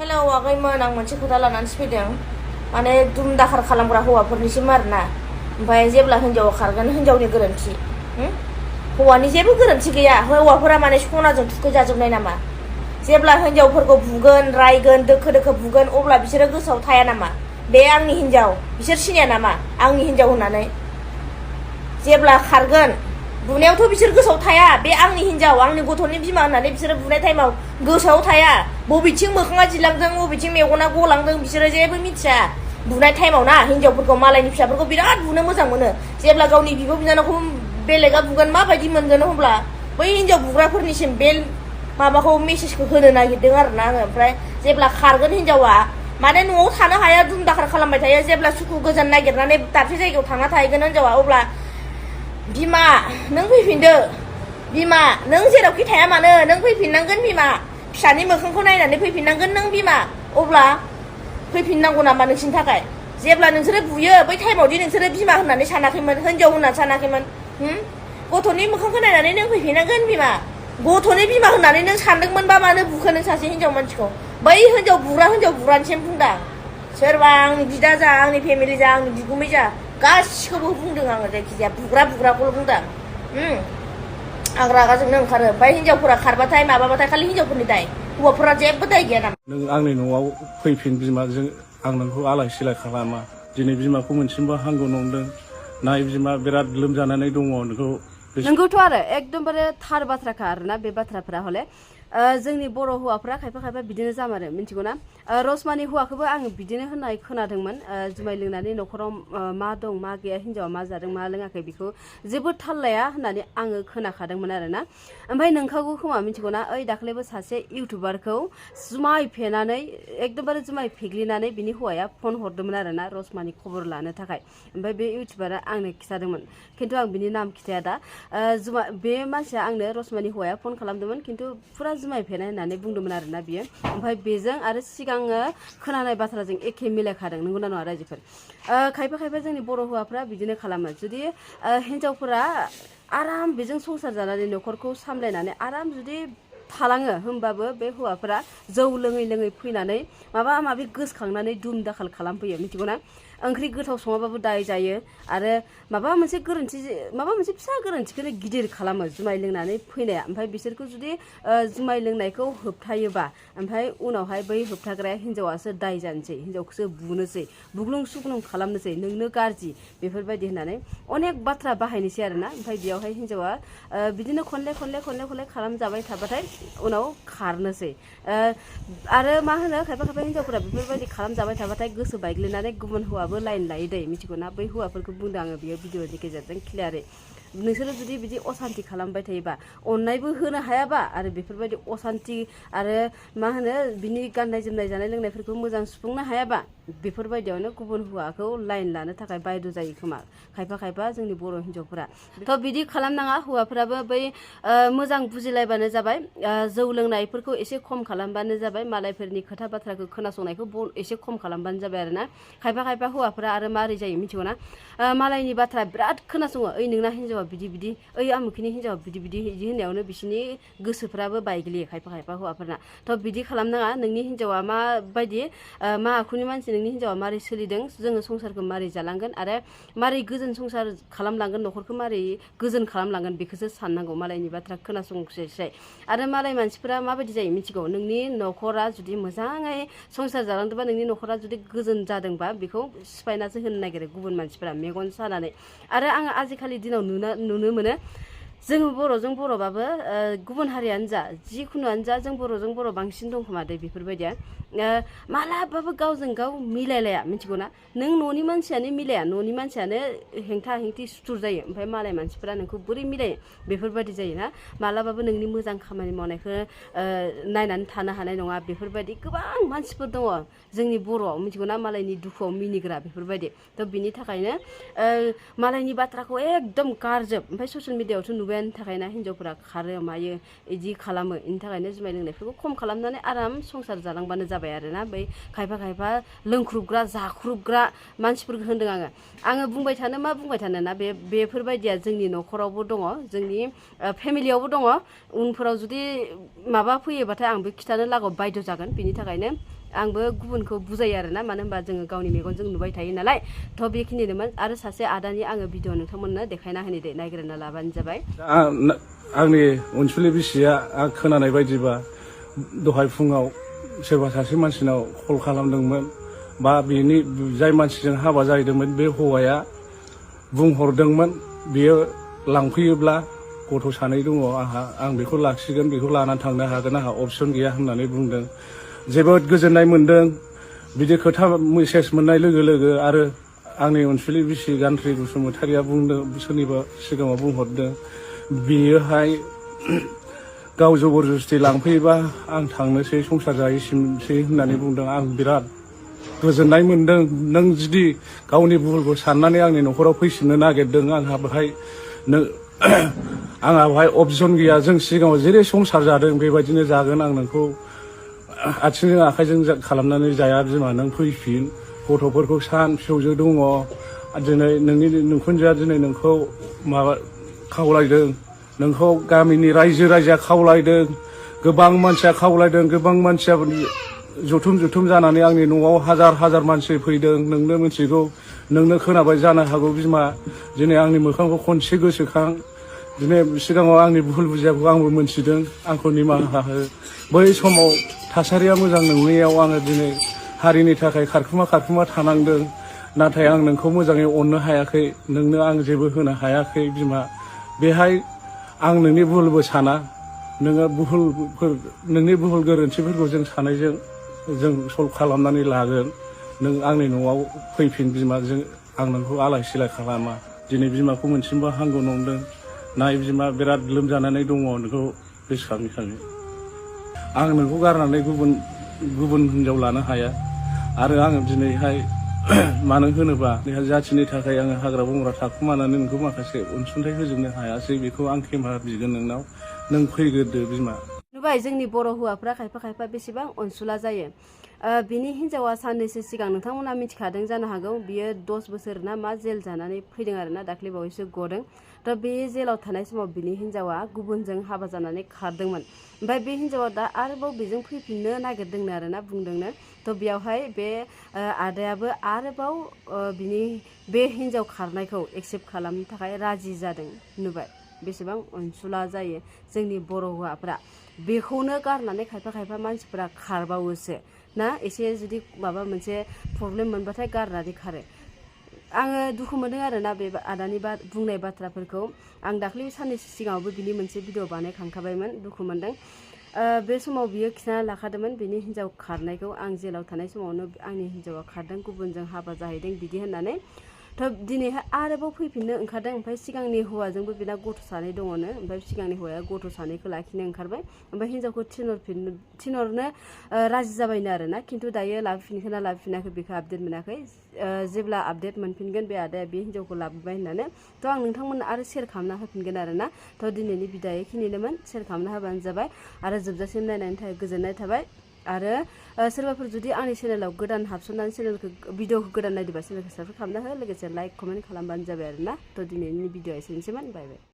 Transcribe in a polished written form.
hello आगैमोन आं मोनसे खोथा लानानैसो फैदों माने दुम दाखार खालामग्रा हौवाफोरनिसिम आरोना ओमफ्राय जेब्ला हिनजावा खारगोन हिनजावनि गोरोन्थि हौवानि जेबो गोरोन्थि गैया हौवाफोरा माने सनाजों थुखैजाजोबनाय नामा जेब्ला हिनजावफोरखौ बुगोन रायगोन दोखो दोखो बुगोन अब्ला बिसोरो गोसोआव थाया नामा बे आंनि हिनजाव बिसोर सिनाया नामा आंनि हिनजाव होननानै जेब्ला खारगोन बुनायावथ' बिसोर गोसोआव थाया बे आंनि हिनजाव आंनि गथ'नि बिमा होननानै बिसोरो बुनाय टाइमाव गोसोआव थाया बबेथिं मोखाङा जिलांदों बबेथिं मेगना गलांदों बिसोरो जेबो मिथिया बुनाय टाइमाव ना हिनजावफोरखौ मालायनि फिसाफोरखौ बिराद बुनो मोजां मोनो जेब्ला गावनि बिब' बिनानावखौ बेलेगा बुगोन माबायदि मोनगोन होनब्ला बै हिनजाव बुग्राफोरनिसिम बे माबाखौ मेसेजखौ होनो नागिरदों आरोना आङो ओमफ्राय जेब्ला खारगोन हिनजावा माने न'आव थानो हाया दुम दाखार खालामबाय थायो जेब्ला सुखु गोजोन नागिरनानै दाबसे जायगायाव थांना थाहैगोन हिनजावा अब्ला बिमा नों फैफिनदो बिमा नों जेरावखि थाया मानो नों फैफिननांगोन बिमा फिसानि मोखांखौ नायनानै फैफिननांगोन नों बिमा अब्ला फैफिननांगौ नामा नोंसिनि थाखाय जेब्ला नोंसोरो बुयो बै टाइमावदि नोंसोरो बिमा होननानै सानाखैमोन हिनजाव होननानै सानाखैमोन गथ'नि मोखांखौ नायनानै नों फैफिननांगोन बिमा गथ'नि बिमा होननानै नों सानदोंमोनबा मानो बुखो नों सासे हिनजाव मानसिखौ बै हिनजाव बुग्रानिसिम बुंदां सोरबा आंनि बिदा जा आंनि फेमिलि जा आंनि बिगुमै जा गासिखौबो बुंदों आङो जायखिजाया बुग्राखौल' बुंदां आं रागाजोंनो ओंखारो ओमफ्राय हिनजावफोरा खारबाथाय माबाबाथाय खालि हिनजावफोरनि दाय हौवाफोरा जेबो दाय गैया नामा नों आंनि न'आव फैफिन बिमाजों आं नोंखौ आलाय सिलाय खालामा दिनै बिमाखौ मोनसिमबो हांगौ नंदों नाय बिमा बिराद लोमजानानै दङ नोंखौ नोंगौथ' आरो एकदमबारे थार बाथ्राखा आरोना बे बाथ्राफोरा हले जोंनि बर' हौवाफ्रा खायफा बिदिनो जामारो मिथिगौ ना रसमानि हौवाखौबो आङो बिदिनो होननाय खोनादोंमोन जुमाय लोंनानै न'खराव मा दं मा गैया हिनजावा मा जादों मा लोङाखै बेखौ जेबो थाल लाया होननानै आङो खोनाखादोंमोन आरोना ओमफ्राय नोंखागौ खोमा मिथिगौ ना ओइ दाख्लैबो सासे इउटुबारखौ जुमाय फेनानै एकदमबारे जुमाय फेग्लिनानै बिनि हौवाया फन हरदोंमोन आरोना रसमानि खबर लानो थाखाय ओमफ्राय बे इउटुबारा आंनो खिथादोंमोन खिन्थु आं बिनि नाम खिथाया दा बे मानसिया आंनो रसमानि हौवाया फन खालामदोंमोन खिन्थु फुरा जुमाय फेनाय होननानै बुंदोंमोन आरोना बियो ओमफ्राय बेजों आरो सिगाङो खोनानाय बाथ्राजों एखे मिलायखादों नंगौना नङा रायजोफोर खायफा जोंनि बर' हौवाफ्रा बिदिनो खालामो जुदि हिनजावफोरा आराम बेजों संसार जानानै न'खरखौ सामलायनानै आराम जुदि थालाङो होमबाबो बे हौवाफोरा जौ लोङै फैनानै माबा माबि गोसोखांनानै दुम दाखाल खालामफैयो मिथिगौ ना ओंख्रि गोथाव सङाबाबो दाय जायो आरो माबा मोनसे फिसा गोरोन्थिखौनो गिदिर खालामो जुमाय लोंनानै फैनाया ओमफ्राय बिसोरखौ जुदि जुमाय लोंनायखौ होबथायोबा ओमफ्राय उनावहाय बै होबथाग्राया हिनजावासो दाय जानोसै हिनजावखौसो बुनोसै बुग्लुं सुग्लुं खालामनोसै नोंनो गाज्रि बेफोरबायदि होननानै अनेक बाथ्रा बाहायनोसै आरोना ओमफ्राय बेयावहाय हिनजावा बिदिनो खनले खालामजाबाय थाबाथाय उनाव खारनोसै आरो मा होनो खायफा हिनजावफोरा बेफोरबायदि खालामजाबाय थाबाथाय गोसो बायग्लिनानै गुबुन हौवाबो लाइन लायो दै मिथिगौ ना बै हौवाफोरखौ बुंदों आङो बियो भिडिअनि गेजेरजों क्लियारै नोंसोरो जुदि बिदि असान्ति खालामबाय थायोबा अननायबो होनो हायाबा आरो बेफोरबायदि असान्ति आरो मा होनो बिनि गाननाय जोमनाय जानाय लोंनायफोरखौ मोजां सुफुंनो हायाबा बेफोरबायदियावनो गुबुन हौवाखौ लाइन लानो थाखाय बायद' जायो खोमा खायफा जोंनि बर' हिनजावफोरा थ' बिदि खालामनाङा हौवाफोराबो बै मोजां बुजिलायबानो जाबाय जौ लोंनायफोरखौ एसे खम खालामबानो जाबाय मालायफोरनि खोथा बाथ्राखौ खोनासंनायखौ एसे खम खालामबानो जाबाय आरोना खायफा हौवाफोरा आरो मारै जायो मिथिगौ ना मालायनि बाथ्रा बिराद खोनासङो ओइ नोंना हिनजावा बिदि ओइ आमुखिनि हिनजावा बिदि होननायावनो बिसिनि गोसोफ्राबो बायग्लियो खायफा हौवाफोरना थ' बिदि खालामनाङा नोंनि हिनजावा माबायदि मा आखुनि मानसि नोंनि हिनजावा मारै सोलिदों जोङो संसारखौ मारै जालांगोन आरो मारै गोजोन संसार खालामलांगोन न'खरखौ मारै गोजोन खालामलांगोन बेखौसो साननांगौ मालायनि बाथ्रा खोनासंस्लाय आरो मालाय मानसिफोरा माबायदि जायो मिथिगौ नोंनि न'खरा जुदि मोजाङै संसार जालांदोंबा नोंनि न'खरा जुदि गोजोन जादोंबा बेखौ सिफायनासो होनो नागिरो गुबुन मानसिफोरा मेगन सानानै आरो आङो आजिखालि दिनाव नुनो मोनो जोङो बर'जों बर'बाबो गुबुन हारियानो जा जिखुनुआनो जा जों बर'जों बर' बांसिन दं खोमा दे बेफोरबायदिया मालाबाबो गावजों गाव मिलायलाया मिथिगौ ना नों न'नि मानसियानो मिलाया न'नि मानसियानो हेंथा हेंथि सुथुर जायो ओमफ्राय मालाय मानसिफोरा नोंखौ बोरै मिलायो बेफोरबायदि जायोना मालाबाबो नोंनि मोजां खामानि मावनायखौ नायनानै थानो हानाय नङा बेफोरबायदि गोबां मानसिफोर दङ जोंनि बर'आव मिथिगौ ना मालायनि दुखुआव मिनिग्रा बेफोरबायदि थ' बिनि थाखायनो मालायनि बाथ्राखौ एकदम गारजोब ओमफ्राय ससियेल मिडियायावथ' नुबाय नुबायानो थाखायना हिनजावफोरा खारो मायो इदि खालामो इनि थाखायनो जुमाय लोंनायफोरखौ खम खालामनानै आराम संसार जालांबानो जाबाय आरोना बै खायफा लोंख्रुबग्रा जाख्रुबग्रा मानसिफोरखौ होनदों आङो बुंबाय थानो मा बुंबाय थानो ना बेफोरबायदिया जोंनि न'खरावबो दङ जोंनि फेमिलियावबो दङ उनफोराव जुदि माबा फैयोबाथाय आं बे खिथानो लागौ बायद' जागोन बिनि थाखायनो आंबो गुबुनखौ बुजायो आरोना मानो होनबा जोङो गावनि मेगनजों नुबाय थायो नालाय थ' बेखिनिनोमोन आरो सासे आदानि आङो भिडिअ नोंथांमोननो देखायना होनि दे नायग्रोना लाबानो जाबाय आंनि अनसुलि बिसिया आं खोनानाय बायदिबा दहाय फुङाव सोरबा सासे मानसिनाव कल खालामदोंमोन बा बेनि जाय मानसिजों हाबा जाहैदोंमोन बे हौवाया बुंहरदोंमोन बियो लांफैयोब्ला गथ' सानै दङ आं बेखौ लाखिगोन बेखौ लानानै थांनो हागोन आंहा अपसन गैया होननानै बुंदों जोबोद गोजोननाय मोनदों बिदि खोथा मेसेज मोननाय लोगो लोगो आरो आंनि अनसुलि बिसि गान्थ्रि बसुमतारिया बुंदों सोरनिबा सिगाङाव बुंहरदों बेयोहाय गाव जबरदस्ति लांफैयोबा आं थांनोसै संसार जाहैसिनसै होननानै बुंदों आं बिराद गोजोननाय मोनदों नों जुदि गावनि भुलखौ साननानै आंनि न'खराव फैफिननो नागिरदों आंहा बेहाय अपसन गैया जों सिगाङाव जेरै संसार जादों बेबायदिनो जागोन आं नोंखौ आथिंजों आखाइजों खालामनानै जाया बिमा नों फैफिन गथ'फोरखौ सान फिसौजो दङ दिनै नोंनि नोंखुनजोआ दिनै नोंखौ माबा खावलायदों नोंखौ गामिनि रायजो राजाया खावलायदों गोबां मानसिया खावलायदों गोबां मानसिया जुथुम जानानै आंनि न'आव हाजार मानसि फैदों नोंनो मिथिगौ नोंनो खोनाबाय जानो हागौ बिमा दिनै आंनि मोखांखौ खनसे गोसोखां दिनै सिगाङाव आंनि भुल बुजियाखौ आंबो मोनथिदों आंखौ निमाहा हो बै समाव थासारिया मोजां नङैयाव आङो दिनै हारिनि थाखाय खारखुमा थानांदों नाथाय आं नोंखौ मोजाङै अननो हायाखै नोंनो आं जेबो होनो हायाखै बिमा बेहाय आं नोंनि भुलबो साना नोंनि भुल गोरोन्थिफोरखौ जों सानैजों जों सल्भ खालामनानै लागोन नों आंनि न'आव फैफिन बिमा आं नोंखौ आलाय सिलाय खालामा दिनै बिमाखौ मोनसिनबा हामगौ नंदों नाय बिमा बिराद लोमजानानै दङ नोंखौ गोसोखाङै आं नोंखौ गारनानै गुबुन हिनजाव लानो हाया आरो आङो दिनैहाय मानो होनोबा जाथिनि थाखाय आङो हाग्रा बंग्रा थाखुमानानै नोंखौ माखासे अनसुंथाइ होजोबनो हायासै बेखौ आं खेमा बिगोन नोंनाव नों फैग्रोदो बिमा नुबाय जोंनि बर' हौवाफ्रा खायफा बेसेबां अनसुला जायो बिनि हिनजावा साननैसो सिगां नोंथांमोना मिथिखादों जानो हागौ बियो 10 बोसोर ना मा जेल जानानै फैदों आरोना दाख्लै बावैसो गदों थ' बे जेलाव थानाय समाव बिनि हिनजावा गुबुनजों हाबा जानानै खारदोंमोन ओमफ्राय बे हिनजावा दा आरोबाव बेजों फैफिननो नागिरदोंनो आरोना बुंदोंनो थ' बेयावहाय बे आदायाबो आरोबाव बे हिनजाव खारनायखौ एक्सेप्ट खालामनो थाखाय राजि जादों नुबाय बेसेबां अनसुला जायो जोंनि बर' हौवाफ्रा बेखौनो गारनानै खायफा मानसिफोरा खारबावोसो ना एसे जुदि माबा मोनसे प्रब्लेम मोनबाथाय गारनानै खारो आङो दुखु मोनदों आरोना बे आदानि बुंनाय बाथ्राफोरखौ आं दाख्लै साननैसो सिगाङावबो बिनि मोनसे भिडिअ बानायखांखाबायमोन दुखु मोनदों बे समाव बियो खिन्थाना लाखादोंमोन बिनि हिनजाव खारनायखौ आं जेलाव थानाय समावनो आंनि हिनजावा खारदों गुबुनजों हाबा जाहैदों बिदि होननानै थ' दिनैहाय आरोबाव फैफिननो ओंखारदों ओमफ्राय सिगांनि हौवाजोंबो बिना गथ' सानै दङनो ओमफ्राय सिगांनि हौवाया गथ' सानैखौ लाखिनो ओंखारबाय ओमफ्राय हिनजावखौ थिनहरनो राजि जाबायनो आरोना खिन्थु दायो लाबोफिनखोना लाबोफिनाखै बेखौ आपडेट मोनाखै जेब्ला आपडेट मोनफिनगोन बे आदाया बे हिनजावखौ लाबोबाय होननानै थ' आं नोंथांमोननो आरो शेयार खालामना होफिनगोन आरोना थ' दिनैनि भिडिअ बेखिनिनोमोन शेयार खालामना होबानो जाबाय आरो जोबजासिम नायनायनि थाखाय गोजोननाय थाबाय आरो सोरबाफोर जुदि आंनि चेनेलाव गोदान हाबसननानै भिडिअखौ गोदान नायदोंबा चेनेलखौ साबस्क्राइब खालामना हो लोगोसे लाइक कमेन्ट खालामबानो जाबाय आरोना थ' दिनैनि भिडिअ एसेनोसैमोन बाय बाय